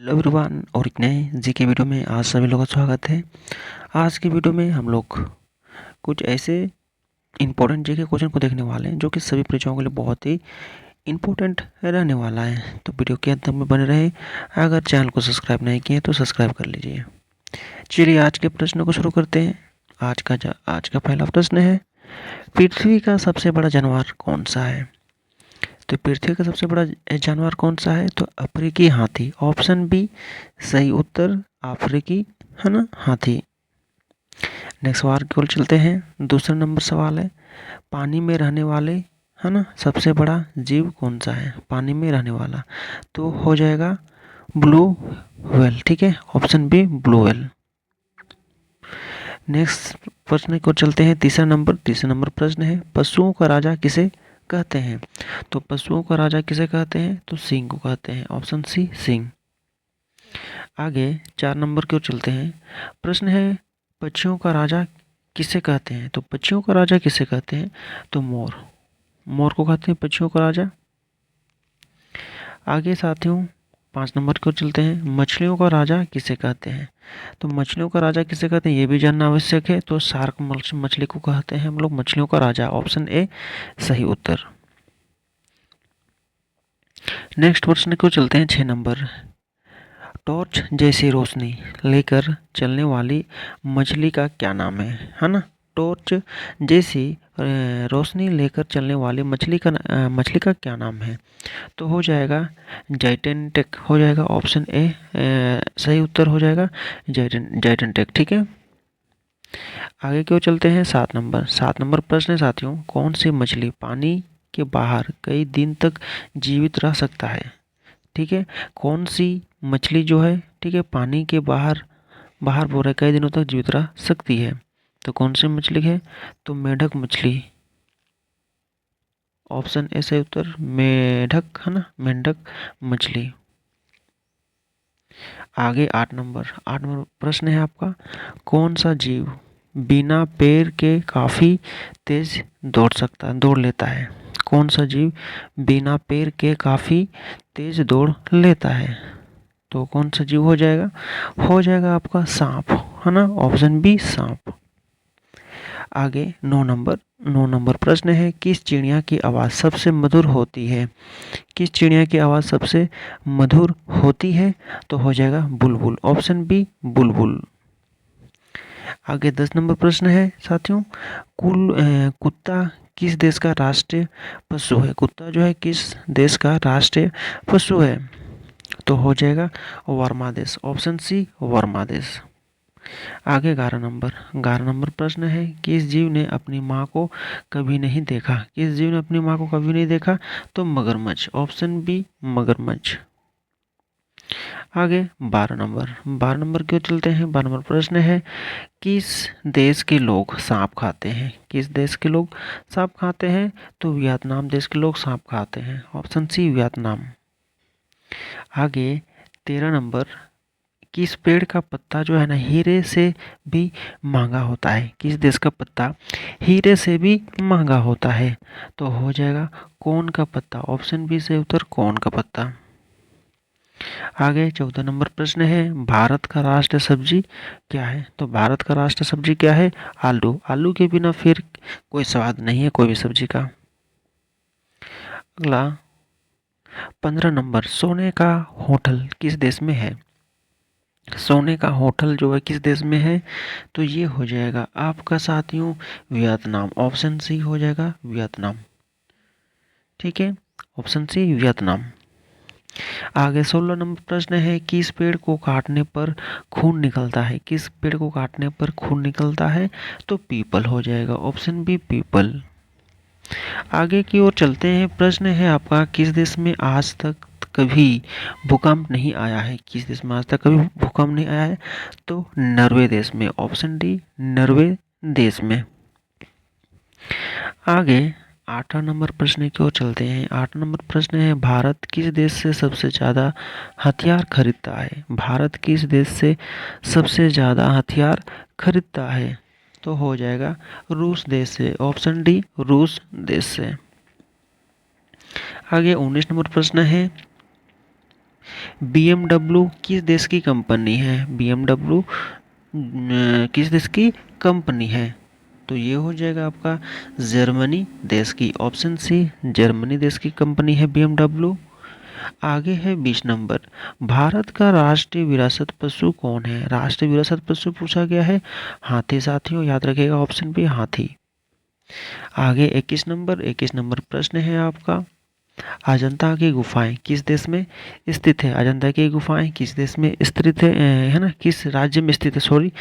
Hello everyone और एक नए जी के वीडियो में आज सभी लोगों का स्वागत है। आज की वीडियो में हम लोग कुछ ऐसे इम्पोर्टेंट जी के क्वेश्चन को देखने वाले हैं जो कि सभी परीक्षाओं के लिए बहुत ही इम्पोर्टेंट रहने वाला है। तो वीडियो के अंत में बने रहे। अगर चैनल को सब्सक्राइब नहीं किए तो सब्सक्राइब कर लीजिए। चलिए आज के प्रश्न को शुरू करते हैं। आज का पहला प्रश्न है, पृथ्वी का सबसे बड़ा जानवर कौन सा है? तो पृथ्वी का सबसे बड़ा जानवर कौन सा है? तो अफ्रीकी हाथी, ऑप्शन बी सही उत्तर, अफ्रीकी है ना हाथी। नेक्स्ट सवाल की ओर चलते हैं। दूसरा नंबर सवाल है, पानी में रहने वाले है ना सबसे बड़ा जीव कौन सा है? पानी में रहने वाला तो हो जाएगा ब्लू व्हेल। ठीक है, option B blue whale. Next प्रश्न की ओर चलते हैं। तीसरा नंबर प्रश्न है, पशुओं का राजा किसे कहते हैं? तो पशुओं का राजा किसे कहते हैं? तो सिंह को कहते हैं, ऑप्शन सी सिंह। आगे 4 नंबर की ओर चलते हैं। प्रश्न है, पक्षियों का राजा किसे कहते हैं? तो पक्षियों का राजा किसे कहते हैं? तो मोर को कहते हैं पक्षियों का राजा। आगे साथियों 5 नंबर की ओर चलते हैं। मछलियों का राजा किसे कहते हैं? तो मछलियों का राजा किसे कहते हैं ये भी जानना आवश्यक है। तो शार्क मछली को कहते हैं हम लोग मछलियों का राजा, ऑप्शन ए सही उत्तर। नेक्स्ट प्रश्न को चलते हैं 6 नंबर। टॉर्च जैसी रोशनी लेकर चलने वाली मछली का क्या नाम है ना? टॉर्च जैसी रोशनी लेकर चलने वाली मछली का क्या नाम है? तो हो जाएगा जाइटेंटेक, हो जाएगा ऑप्शन ए सही उत्तर हो जाएगा जाइटेंटेक। ठीक है, आगे क्यों चलते हैं। 7 नंबर प्रश्न है साथियों, कौन सी मछली पानी के बाहर कई दिन तक जीवित रह सकता है? ठीक है, कौन सी मछली जो है ठीक है पानी के बाहर बाहर बोल रहे कई दिनों तक जीवित रह सकती है? तो कौन सी मछली है? तो मेढक मछली, ऑप्शन ए सही उत्तर मेढक है ना, मेंढक मछली। आगे 8 नंबर प्रश्न है आपका, कौन सा जीव बिना पैर के काफी तेज दौड़ लेता है? कौन सा जीव बिना पैर के काफी तेज दौड़ लेता है? तो कौन सा जीव हो जाएगा? हो जाएगा आपका सांप है ना, ऑप्शन बी सांप। आगे 9 नंबर प्रश्न है, किस चिड़िया की आवाज़ सबसे मधुर होती है? किस चिड़िया की आवाज़ सबसे मधुर होती है? तो हो जाएगा बुलबुल, ऑप्शन बी बुलबुल। आगे 10 नंबर प्रश्न है साथियों, कुत्ता किस देश का राष्ट्रीय पशु है? कुत्ता जो है किस देश का राष्ट्रीय पशु है? तो हो जाएगा वर्मा देश, ऑप्शन सी वर्मा देश। आगे 11 नंबर प्रश्न है, किस जीव ने अपनी माँ को कभी नहीं देखा? किस जीव ने अपनी माँ को कभी नहीं देखा? तो मगरमच्छ, ऑप्शन बी मगरमच्छ। आगे 12 नंबर क्यों चलते हैं। 12 नंबर प्रश्न है, किस देश के लोग सांप खाते हैं? किस देश के लोग सांप खाते हैं? तो वियतनाम देश के लोग सांप खाते हैं, ऑप्शन सी वियतनाम। आगे 13 नंबर, किस पेड़ का पत्ता जो है ना हीरे से भी महंगा होता है? किस देश का पत्ता हीरे से भी महंगा होता है? तो हो जाएगा कौन का पत्ता, ऑप्शन बी से उत्तर कौन का पत्ता। आगे 14 नंबर प्रश्न है, भारत का राष्ट्रीय सब्जी क्या है? तो भारत का राष्ट्रीय सब्जी क्या है? आलू। आलू के बिना फिर कोई स्वाद नहीं है कोई भी सब्जी का। अगला 15 नंबर, सोने का होटल किस देश में है? सोने का होटल जो है किस देश में है? तो ये हो जाएगा आपका साथियों वियतनाम, ऑप्शन सी हो जाएगा वियतनाम। ठीक है, ऑप्शन सी वियतनाम। आगे 16 नंबर प्रश्न है, किस पेड़ को काटने पर खून निकलता है? किस पेड़ को काटने पर खून निकलता है? तो पीपल हो जाएगा, ऑप्शन बी पीपल। आगे की ओर चलते हैं। प्रश्न है आपका, किस देश में आज तक कभी भूकंप नहीं आया है? किस देश में आज तक कभी भूकंप नहीं आया है? तो नॉर्वे देश में, ऑप्शन डी नॉर्वे देश में। आगे 8 नंबर प्रश्न की ओर चलते हैं। 8 नंबर प्रश्न है, भारत किस देश से सबसे ज़्यादा हथियार खरीदता है? भारत किस देश से सबसे ज़्यादा हथियार खरीदता है? तो हो जाएगा रूस देश से, ऑप्शन डी रूस देश से। आगे 19 नंबर प्रश्न है, BMW किस देश की कंपनी है? BMW किस देश की कंपनी है? तो ये हो जाएगा आपका जर्मनी देश की। ऑप्शन सी, जर्मनी देश की कंपनी है BMW। आगे है 20 नंबर, भारत का राष्ट्रीय विरासत पशु कौन है? राष्ट्रीय विरासत पशु पूछा गया है हाथी साथियों, याद रखिएगा ऑप्शन बी हाथी। आगे 21 नंबर प्रश्न है आपका, अजंता की गुफाएं किस देश में स्थित है? अजंता की गुफाएं किस देश में स्थित है ना, किस राज्य में स्थित है? सॉरी,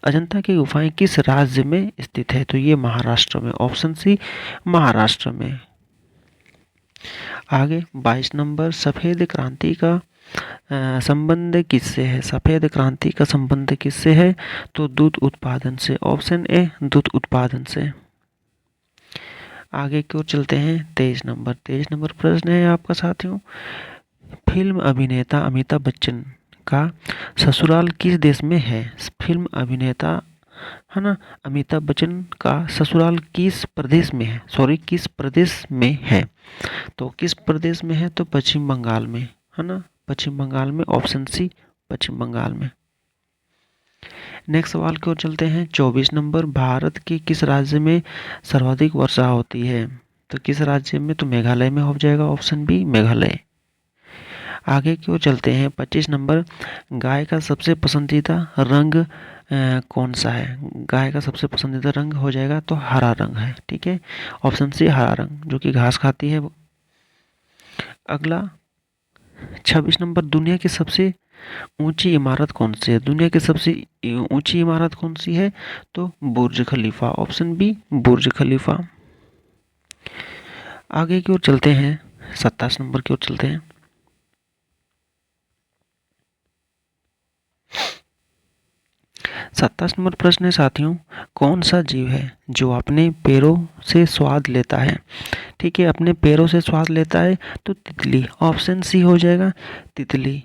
अजंता की गुफाएं किस राज्य में स्थित है? तो ये महाराष्ट्र में। ऑप्शन सी, महाराष्ट्र में। आगे 22 नंबर, सफेद क्रांति का संबंध किससे है? सफेद क्रांति का संबंध किससे है? तो दूध उत्पादन से। ऑप्शन ए, दूध उत्पादन से। आगे की ओर चलते हैं 23 नंबर प्रश्न है आपका साथियों, फिल्म अभिनेता अमिताभ बच्चन का ससुराल किस देश में है? फिल्म अभिनेता है ना अमिताभ बच्चन का ससुराल किस प्रदेश में है? सॉरी, किस प्रदेश में है? तो किस प्रदेश में है? तो पश्चिम बंगाल में, है ना, पश्चिम बंगाल में। ऑप्शन सी, पश्चिम बंगाल में। नेक्स्ट सवाल की ओर चलते हैं 24 नंबर, भारत के किस राज्य में सर्वाधिक वर्षा होती है? तो किस राज्य में? तो मेघालय में हो जाएगा। Option B, Meghalaya. आगे की ओर चलते हैं 25 नंबर, गाय का सबसे पसंदीदा रंग कौन सा है? गाय का सबसे पसंदीदा रंग हो जाएगा तो हरा रंग है। ठीक है, ऑप्शन सी हरा रंग, जो कि घास खाती है। अगला 26 नंबर, दुनिया की सबसे ऊंची इमारत कौन सी है? दुनिया की सबसे ऊंची इमारत कौन सी है? तो बुर्ज खलीफा। ऑप्शन बी, बुर्ज खलीफा। आगे की ओर चलते हैं 27 नंबर की ओर चलते हैं। 27 नंबर प्रश्न है साथियों, कौन सा जीव है जो अपने पैरों से स्वाद लेता है? ठीक है, अपने पैरों से स्वाद लेता है तो तितली। ऑप्शन सी हो जाएगा, तितली।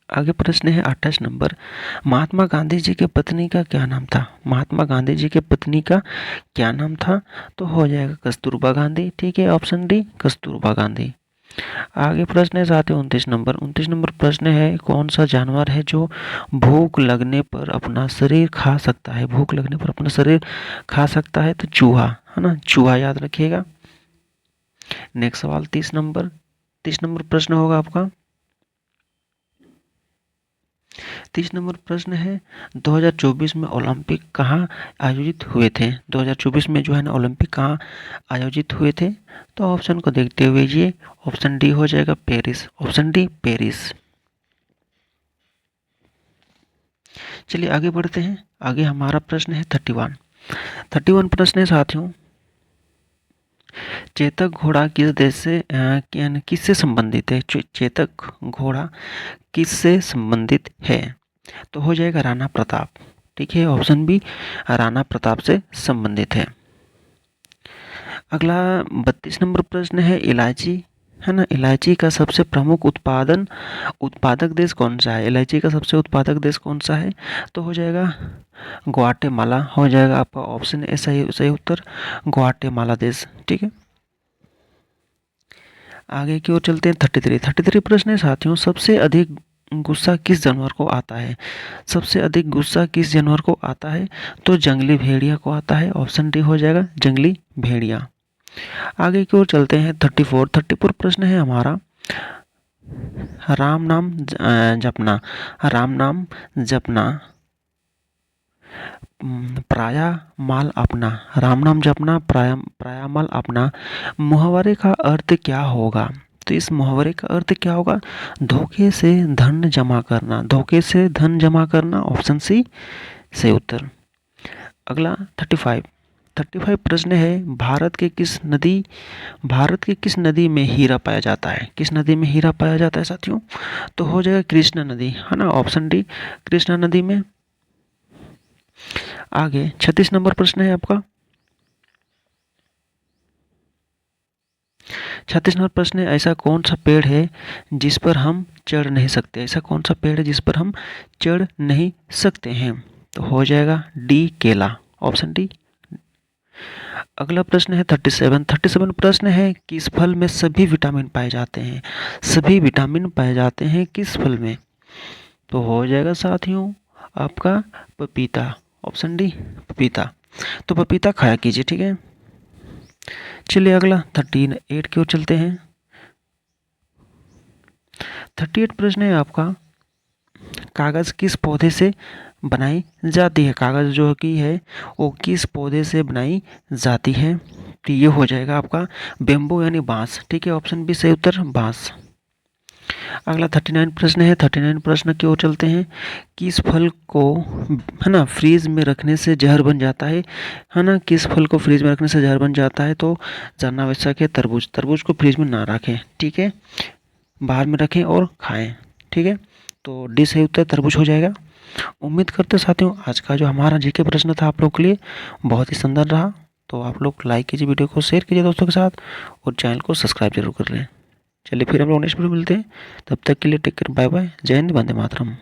आगे प्रश्न है 28 नंबर, महात्मा गांधी जी के पत्नी का क्या नाम था? महात्मा गांधी जी के पत्नी का क्या नाम था? तो हो जाएगा कस्तूरबा गांधी। ठीक है, ऑप्शन डी, कस्तूरबा गांधी। आगे प्रश्न है साथियों 29 नंबर प्रश्न है, कौन सा जानवर है जो भूख लगने पर अपना शरीर खा सकता है? भूख लगने पर अपना शरीर खा सकता है तो चूहा, है ना, चूहा, याद रखिएगा। नेक्स्ट सवाल 30 नंबर प्रश्न होगा आपका। 30 नंबर प्रश्न है, 2024 में ओलंपिक कहाँ आयोजित हुए थे? 2024 में जो है ना ओलंपिक कहाँ आयोजित हुए थे? तो ऑप्शन को देखते हुए ये ऑप्शन डी हो जाएगा, पेरिस। Option D, Paris. चलिए आगे बढ़ते हैं। आगे हमारा प्रश्न है 31 प्रश्न है साथियों, चेतक घोड़ा किस देश से किससे संबंधित है? चेतक घोड़ा किससे संबंधित है? तो हो जाएगा राणा प्रताप। ठीक है, ऑप्शन बी, राणा प्रताप से संबंधित है। अगला 32 नंबर प्रश्न है, इलायची, है ना, इलायची का सबसे प्रमुख उत्पादक देश कौन सा है? इलायची का सबसे उत्पादक देश कौन सा है? तो हो जाएगा ग्वाटेमाला, हो जाएगा आपका ऑप्शन ए सही उत्तर, ग्वाटेमाला देश। ठीक है, आगे की ओर चलते हैं 33 प्रश्न है साथियों, सबसे अधिक गुस्सा किस जानवर को आता है? सबसे अधिक गुस्सा किस जानवर को आता है? तो जंगली भेड़िया को आता है। ऑप्शन डी हो जाएगा, जंगली भेड़िया। आगे की ओर चलते हैं 34 प्रश्न है हमारा, राम नाम जपना, राम नाम जपना प्राया माल अपना, राम नाम जपना प्राया माल अपना, मुहावरे का अर्थ क्या होगा? तो इस मुहावरे का अर्थ क्या होगा? धोखे से धन जमा करना, धोखे से धन जमा करना। ऑप्शन सी सही उत्तर। अगला 35 प्रश्न है, भारत के किस नदी में हीरा पाया जाता है? किस नदी में हीरा पाया जाता है साथियों? तो हो जाएगा कृष्णा नदी, है ना, ऑप्शन डी, कृष्णा नदी में। आगे 36 नंबर प्रश्न है आपका। 36 नंबर प्रश्न है, ऐसा कौन सा पेड़ है जिस पर हम चढ़ नहीं सकते? ऐसा कौन सा पेड़ है जिस पर हम चढ़ नहीं सकते हैं? तो हो जाएगा डी, केला। ऑप्शन डी, अगला प्रश्न है 37 प्रश्न है, किस फल में सभी विटामिन पाए जाते हैं? सभी विटामिन पाए जाते हैं किस फल में? तो हो जाएगा साथियों आपका पपीता, ऑप्शन डी पपीता। तो पपीता खाया कीजिए, ठीक है। चलिए अगला 38 की ओर चलते हैं। 38 प्रश्न है आपका, कागज़ किस पौधे से बनाई जाती है? कागज़ जो की है वो किस पौधे से बनाई जाती है? तो ये हो जाएगा आपका बेम्बो यानी बांस, ठीक है। ऑप्शन बी सही उत्तर बांस। अगला 39 प्रश्न है। 39 प्रश्न की ओर चलते हैं। किस फल को है ना फ्रीज में रखने से जहर बन जाता है ना? किस फल को फ्रीज में रखने से जहर बन जाता है? तो जानना आवश्यक है तरबूज। तरबूज को फ्रीज में ना रखें, ठीक है, बाहर में रखें और खाएं, ठीक है। तो डी सही उत्तर तरबूज हो जाएगा। उम्मीद करते साथियों आज का जो हमारा जीके प्रश्न था आप लोग के लिए बहुत ही सुंदर रहा। तो आप लोग लाइक कीजिए, वीडियो को शेयर कीजिए दोस्तों के साथ और चैनल को सब्सक्राइब जरूर कर लें। चलिए फिर हम लोग नेक्स्ट वीडियो मिलते हैं, तब तक के लिए टेक केयर, बाय बाय, जय हिंद, वंदे मातरम।